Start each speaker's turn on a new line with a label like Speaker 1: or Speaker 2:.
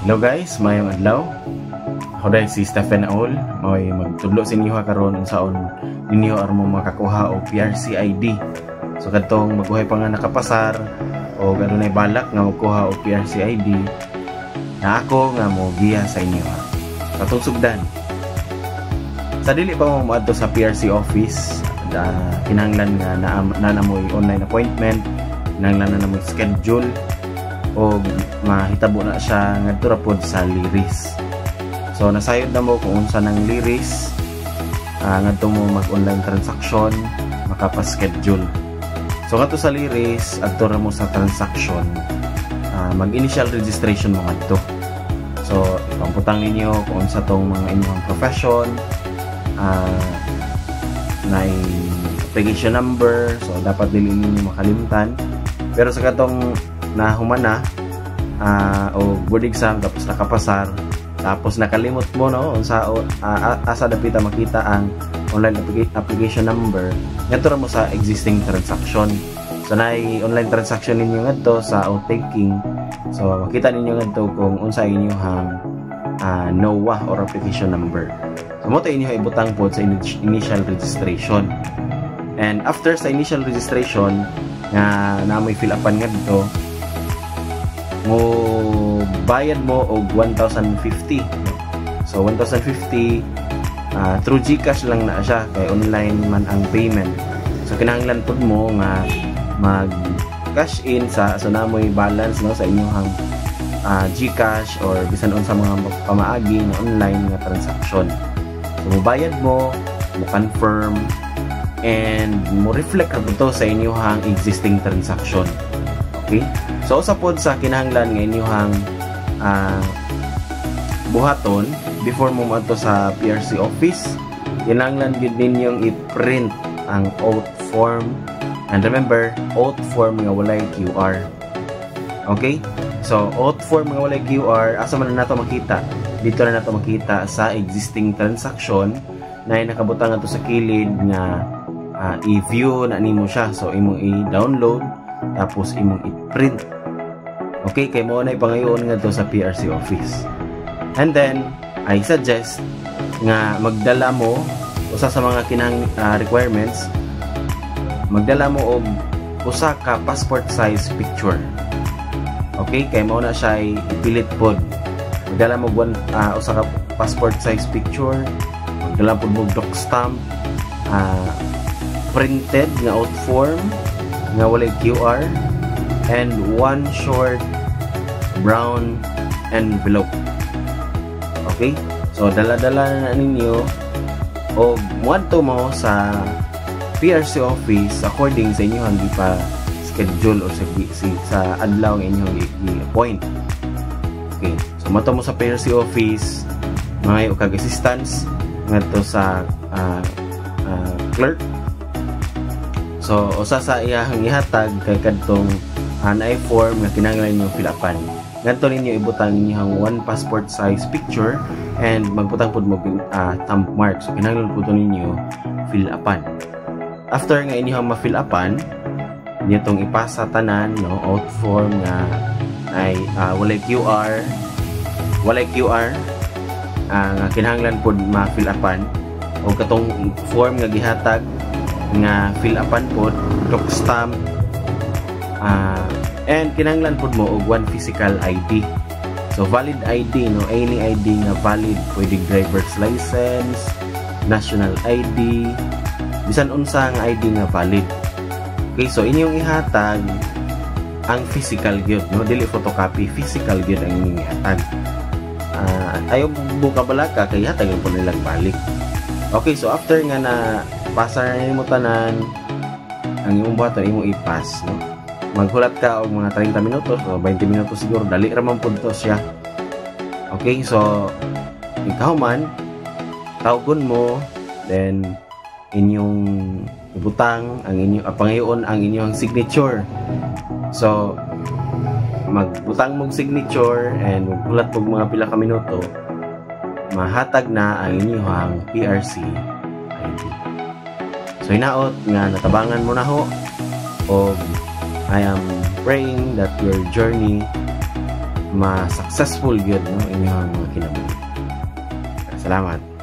Speaker 1: Hello guys, mayong adlaw. Ako dahil si Stephen Aol. May magtudlo sa inyo karon unsaon ninyo armo makakuha og PRC ID. So kadtong maguhay pa nga nakapasar o adunay balak nga magkuha og PRC ID, na ako nga mo giya sa inyo ha. Katong sugdan. Sa dili pa mo moadto sa PRC office, kinahanglan nga na mo'y online appointment, kinahanglan na mo'y schedule o mahitabo na siya ngadto ra pod sa Liris. So nasayod na mo kung unsa nang Liris, ngadto mo mag-online transaction, makapas-schedule. So ngadto sa Liris, adto ra mo sa transaction, mag-initial registration mo ngadto. So ipamputang ninyo kung unsa tong mga inyong profession, na application number, so dapat dili ninyo makalimtan. Pero sa katong nahumana o board exam tapos nakapasar, tapos nakalimot mo no unsa asa dapita makita ang online application number, ngadto ra mo sa existing transaction. So nay online transaction ninyo ngadto sa outtaking, so makita ninyo ngadto kung unsa inyong NOA or application number. So mo tayo inyo ibutang po sa initial registration. And after sa initial registration nga namoy fill upan ngadto, mo bayad mo og 1,050. So 1,050 through GCash lang na siya kay online man ang payment. So kinahanglan pud mo nga mag cash in sa namoy balance no sa inyong GCash or bisan unsa mga pamaagi nga online nga transaction. So mobayad mo confirm, and mo reflect ra to sa inyong existing transaction. Okay? So usa pod sa kinahanglan nga inyong buhaton before mo madto sa PRC office, kinahanglan gid ninyong i-print ang oath form. And remember, oath form nga walay QR. Okay? So oath form nga walay QR, asa man na nato makita? Dito na nato makita sa existing transaction na nakabutang ato sa kilid nga i-view na nimo siya. So imong i-download tapos imong i-print. Okay, kay mo na ipangayoon nga to sa PRC office. And then I suggest nga magdala mo usa sa mga requirements, magdala mo og usa ka passport size picture. Okay, kay mo na siya ipilit pod. Magdala mo usa ka passport size picture, magdala pod mo doc stamp, printed nga out form nga walay QR, and one short brown envelope. Okay? So dala-dala na ninyo o muadto mo sa PRC office according sa inyong gipa schedule o sa adlaw nga inyong i-appoint. Okay. So mato mo sa PRC office, mga kag assistance ngadto sa clerk. So usa sa iyang ihatag kay kadtong i-form nga kinahanglan ninyo fill upan. Ngadto ninyo ibutang inyong one passport size picture and magbutang pud mo thumb mark. So kinahanglan pud ninyo fill upan. After nga inyong ma-fill upan, inyo tong ipasa tanan no out form nga ay walay QR, nga kinahanglan pud ma-fill upan, o katong form nga gihatag nga fill upan pod doc stamp, and kinahanglan pod mo og one physical ID. So valid ID no, any ID nga valid, pwede driver's license, national ID, bisan unsa nga ID nga valid. Okay, so inyong ihatag ang physical gyud no, dili photocopy, physical gyud ang inyong ihatag. Ayaw buka balaka kay hatag po nilang balik. Okay, so after nga na pasa na nimo tanan ang imong buhaton, imong i-pass no, maghulat ka og mga 30 minutos o 20 minutos siguro, dali ra man pud to siya. Okay, so ikaw man tawgon mo, then inyong ibutang ang inyong pangayoon ang inyong signature. So magbutang mong signature and maghulat og mga pila ka minuto, mahatag na ang inyong PRC ID. So hinaot nga natabangan mo na ho, o I am praying that your journey ma-successful gyud no inyong mga kinabuhi. Salamat.